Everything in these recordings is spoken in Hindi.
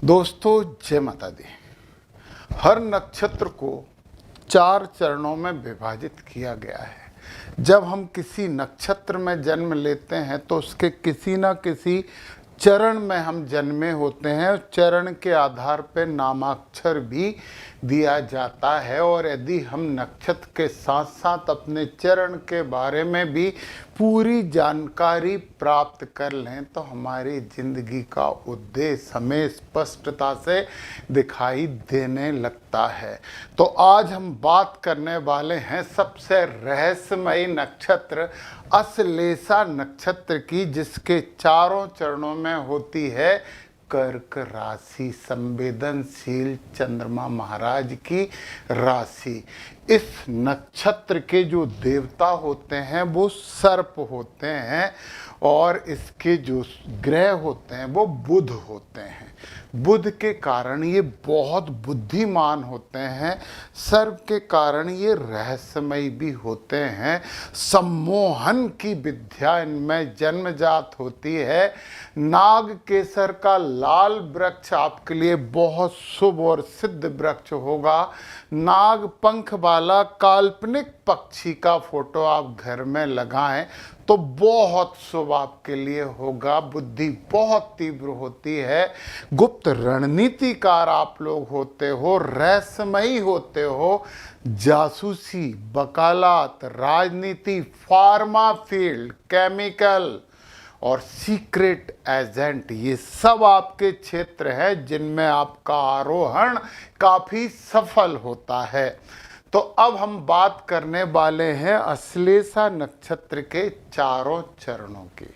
दोस्तों जय माता दी। हर नक्षत्र को 4 चरणों में विभाजित किया गया है। जब हम किसी नक्षत्र में जन्म लेते हैं तो उसके किसी न किसी चरण में हम जन्मे होते हैं। चरण के आधार पर नामाक्षर भी दिया जाता है और यदि हम नक्षत्र के साथ साथ अपने चरण के बारे में भी पूरी जानकारी प्राप्त कर लें तो हमारी जिंदगी का उद्देश्य हमें स्पष्टता से दिखाई देने लगता है। तो आज हम बात करने वाले हैं सबसे रहस्यमयी नक्षत्र अश्लेषा नक्षत्र की, जिसके चारों चरणों में होती है कर्क राशि, संवेदनशील चंद्रमा महाराज की राशि। इस नक्षत्र के जो देवता होते हैं वो सर्प होते हैं और इसके जो ग्रह होते हैं वो बुध होते हैं। बुध के कारण ये बहुत बुद्धिमान होते हैं, सर्प के कारण ये रहस्यमयी भी होते हैं। सम्मोहन की विद्या इनमें जन्मजात होती है। नाग केसर का लाल वृक्ष आपके लिए बहुत शुभ और सिद्ध वृक्ष होगा। नाग पंख वाला काल्पनिक पक्षी का फोटो आप घर में लगाएं तो बहुत शुभ आपके लिए होगा। बुद्धि बहुत तीव्र होती है। गुप्त रणनीतिकार आप लोग होते हो, रहस्यमयी होते हो। जासूसी, वकालत, राजनीति, फार्मा फील्ड, केमिकल और सीक्रेट एजेंट, ये सब आपके क्षेत्र हैं जिनमें आपका आरोहण काफी सफल होता है। तो अब हम बात करने वाले हैं अश्लेषा नक्षत्र के चारों चरणों की।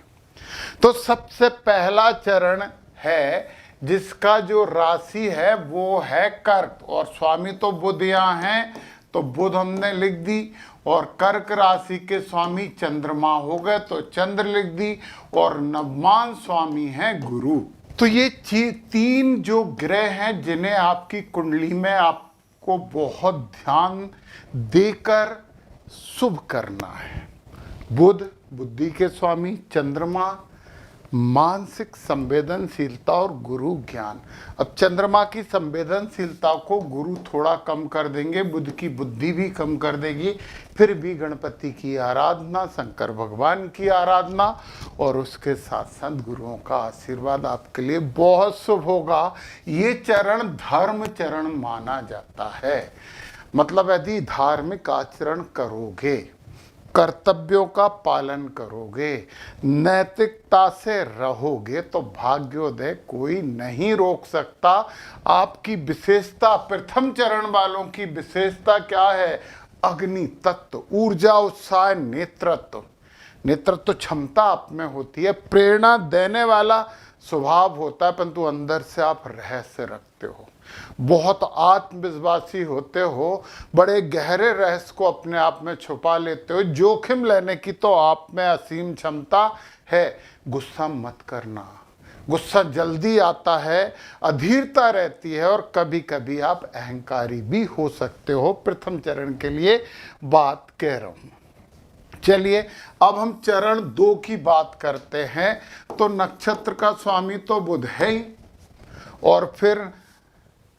तो सबसे पहला चरण है जिसका जो राशि है वो है कर्क, और स्वामी तो बुध यहाँ हैं तो बुध हमने लिख दी, और कर्क राशि के स्वामी चंद्रमा हो गए तो चंद्र लिख दी, और नवमान स्वामी हैं गुरु। तो ये 3 जो ग्रह हैं जिन्हें आपकी कुंडली में आपको बहुत ध्यान देकर शुभ करना है। बुध बुद्धि के स्वामी, चंद्रमा मानसिक संवेदनशीलता और गुरु ज्ञान। अब चंद्रमा की संवेदनशीलता को गुरु थोड़ा कम कर देंगे, बुध की बुद्धि भी कम कर देगी। फिर भी गणपति की आराधना, शंकर भगवान की आराधना और उसके साथ साथ गुरुओं का आशीर्वाद आपके लिए बहुत शुभ होगा। ये चरण धर्म चरण माना जाता है। मतलब यदि धार्मिक आचरण करोगे, कर्तव्यों का पालन करोगे, नैतिकता से रहोगे तो भाग्योदय कोई नहीं रोक सकता। आपकी विशेषता, प्रथम चरण वालों की विशेषता क्या है? अग्नि तत्व, ऊर्जा, उत्साह, नेतृत्व। नेतृत्व क्षमता आप में होती है, प्रेरणा देने वाला स्वभाव होता है, परंतु अंदर से आप रहस्य रखते हो, बहुत आत्मविश्वासी होते हो, बड़े गहरे रहस्य को अपने आप में छुपा लेते हो। जोखिम लेने की तो आप में असीम क्षमता है। गुस्सा मत करना, गुस्सा जल्दी आता है, अधीरता रहती है और कभी कभी आप अहंकारी भी हो सकते हो। प्रथम चरण के लिए बात कह रहा हूं। चलिए अब हम चरण 2 की बात करते हैं। तो नक्षत्र का स्वामी तो बुध है ही, और फिर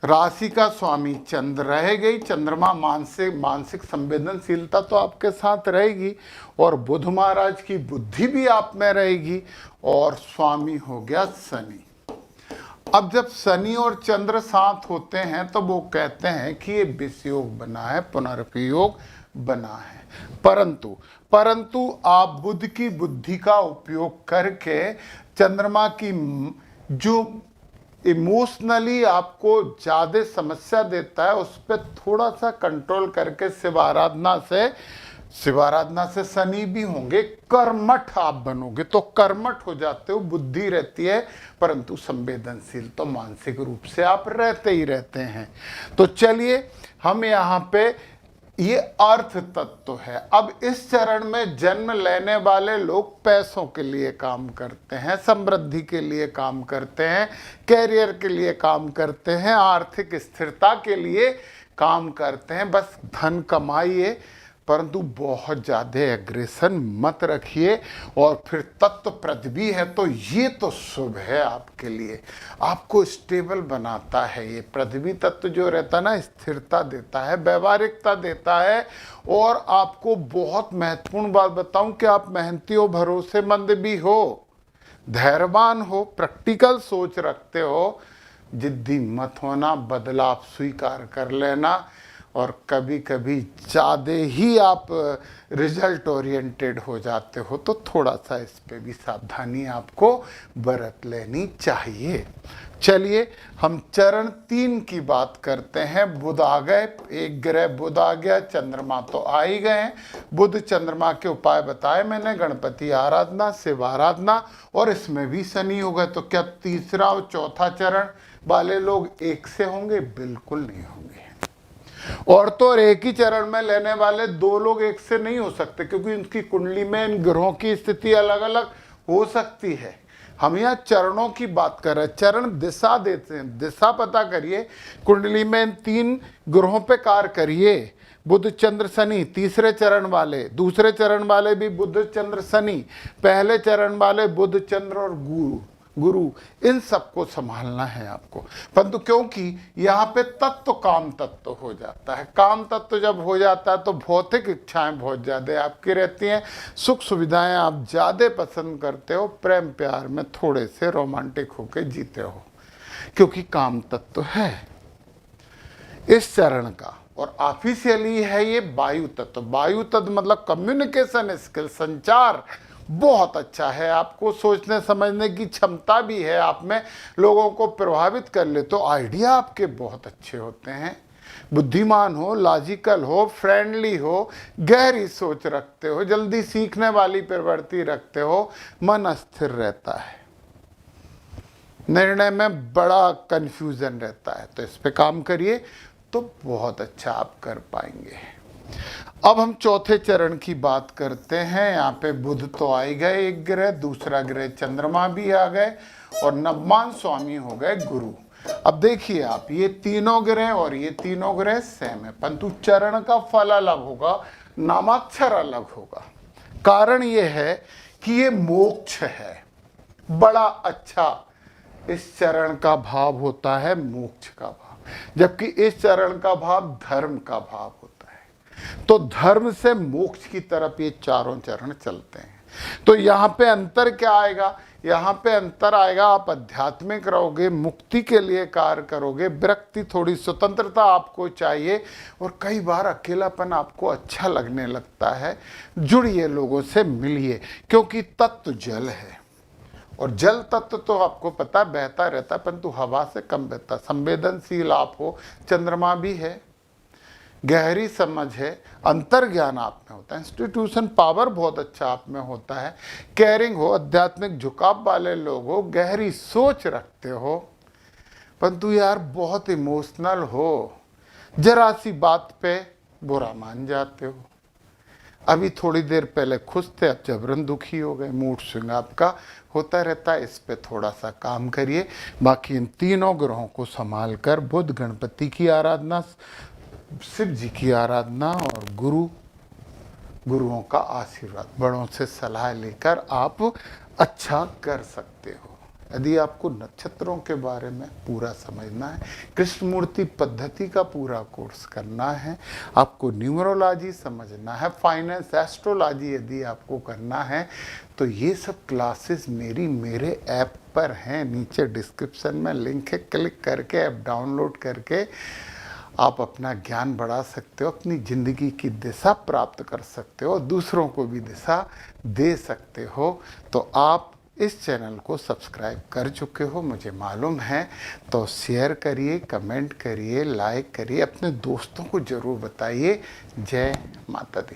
राशि का स्वामी चंद्र रह गई। चंद्रमा मानसिक संवेदनशीलता तो आपके साथ रहेगी, और बुध महाराज की बुद्धि भी आप में रहेगी, और स्वामी हो गया शनि। अब जब शनि और चंद्र साथ होते हैं तो वो कहते हैं कि ये विषयोग बना है, पुनर्वियोग बना है। परंतु आप बुध की बुद्धि का उपयोग करके चंद्रमा की जो इमोशनली आपको ज्यादा समस्या देता है उस पर थोड़ा सा कंट्रोल करके शिवाराधना से शनि भी होंगे, कर्मठ आप बनोगे तो कर्मठ हो जाते हो। बुद्धि रहती है परंतु संवेदनशील तो मानसिक रूप से आप रहते ही रहते हैं। तो चलिए हम यहाँ पे ये अर्थ तत्व है। अब इस चरण में जन्म लेने वाले लोग पैसों के लिए काम करते हैं, समृद्धि के लिए काम करते हैं, कैरियर के लिए काम करते हैं, आर्थिक स्थिरता के लिए काम करते हैं। बस धन कमाइए, परंतु बहुत ज़्यादा एग्रेशन मत रखिए। और फिर तत्व पृथ्वी है तो ये तो शुभ है आपके लिए, आपको स्टेबल बनाता है। ये पृथ्वी तत्व जो रहता है ना, स्थिरता देता है, व्यवहारिकता देता है। और आपको बहुत महत्वपूर्ण बात बताऊं कि आप मेहनती हो, भरोसेमंद भी हो, धैर्यवान हो, प्रैक्टिकल सोच रखते हो, जिद्दी मत होना, बदलाव स्वीकार कर लेना। और कभी कभी ज़्यादा ही आप रिजल्ट ओरिएंटेड हो जाते हो तो थोड़ा सा इस पे भी सावधानी आपको बरत लेनी चाहिए। चलिए हम चरण 3 की बात करते हैं। बुध आ गए, एक ग्रह बुध आ गया, चंद्रमा तो आ ही गए हैं। बुध चंद्रमा के उपाय बताए मैंने, गणपति आराधना, शिव आराधना, और इसमें भी शनि हो गए। तो क्या तीसरा और चौथा चरण वाले लोग एक से होंगे? बिल्कुल नहीं होंगे। और तो और एक ही चरण में लेने वाले 2 लोग एक से नहीं हो सकते, क्योंकि उनकी कुंडली में इन ग्रहों की स्थिति अलग अलग हो सकती है। हम यहाँ चरणों की बात कर रहे हैं, चरण दिशा देते हैं, दिशा पता करिए। कुंडली में इन 3 ग्रहों पे कार्य करिए, बुध चंद्र शनि, तीसरे चरण वाले, दूसरे चरण वाले भी बुध चंद्र शनि, पहले चरण वाले बुध चंद्र और गुरु, इन सबको संभालना है आपको। परंतु क्योंकि यहाँ पे तत्व काम तत्व हो जाता है, काम तत्व जब हो जाता है तो भौतिक इच्छाएं बहुत ज़्यादा आपकी रहती हैं, सुख सुविधाएं आप ज़्यादा पसंद करते हो, प्रेम प्यार में थोड़े से रोमांटिक होकर जीते हो, क्योंकि काम तत्व है इस चरण का। और ऑफिशियली है ये वायु तत्व। वायु तत्व मतलब कम्युनिकेशन स्किल, संचार बहुत अच्छा है, आपको सोचने समझने की क्षमता भी है आप में, लोगों को प्रभावित कर ले तो आइडिया आपके बहुत अच्छे होते हैं, बुद्धिमान हो, लॉजिकल हो, फ्रेंडली हो, गहरी सोच रखते हो, जल्दी सीखने वाली प्रवृत्ति रखते हो, मन स्थिर रहता है, निर्णय में बड़ा कंफ्यूजन रहता है। तो इस पे काम करिए तो बहुत अच्छा आप कर पाएंगे। अब हम चौथे चरण की बात करते हैं। यहाँ पे बुध तो आ ही गए एक ग्रह, दूसरा ग्रह चंद्रमा भी आ गए, और नवमान स्वामी हो गए गुरु। अब देखिए आप, ये तीनों ग्रह और ये तीनों ग्रह सेम है, परंतु चरण का फल अलग होगा, नामाक्षर अलग होगा। कारण ये है कि ये मोक्ष है, बड़ा अच्छा इस चरण का भाव होता है, मोक्ष का भाव, जबकि इस चरण का भाव धर्म का भाव होता है। तो धर्म से मोक्ष की तरफ ये चारों चरण चलते हैं। तो यहाँ पे अंतर क्या आएगा? यहाँ पे अंतर आएगा, आप आध्यात्मिक रहोगे, मुक्ति के लिए कार्य करोगे, विरक्ति, थोड़ी स्वतंत्रता आपको चाहिए, और कई बार अकेलापन आपको अच्छा लगने लगता है। जुड़िए, लोगों से मिलिए, क्योंकि तत्व जल है, और जल तत्व तो आपको पता बहता रहता है, परंतु हवा से कम बहता। संवेदनशील आप हो, चंद्रमा भी है, गहरी समझ है, अंतर ज्ञान आप में होता है, इंस्टीट्यूशन पावर बहुत अच्छा आप में होता है, केयरिंग हो, आध्यात्मिक झुकाव वाले लोग हो, गहरी सोच रखते हो, परंतु यार बहुत इमोशनल हो, जरा सी बात पे बुरा मान जाते हो। अभी थोड़ी देर पहले खुश थे, अब जबरन दुखी हो गए, मूड स्विंग आपका होता रहता है। इस पे थोड़ा सा काम करिए। बाकी इन तीनों ग्रहों को संभाल कर बुध गणपति की आराधना, शिव जी की आराधना और गुरुओं का आशीर्वाद, बड़ों से सलाह लेकर आप अच्छा कर सकते हो। यदि आपको नक्षत्रों के बारे में पूरा समझना है, कृष्णमूर्ति पद्धति का पूरा कोर्स करना है, आपको न्यूमरोलॉजी समझना है, फाइनेंस, एस्ट्रोलॉजी यदि आपको करना है, तो ये सब क्लासेस मेरे ऐप पर हैं। नीचे डिस्क्रिप्शन में लिंक है, क्लिक करके ऐप डाउनलोड करके आप अपना ज्ञान बढ़ा सकते हो, अपनी ज़िंदगी की दिशा प्राप्त कर सकते हो, दूसरों को भी दिशा दे सकते हो। तो आप इस चैनल को सब्सक्राइब कर चुके हो, मुझे मालूम है, तो शेयर करिए, कमेंट करिए, लाइक करिए, अपने दोस्तों को ज़रूर बताइए। जय माता दी।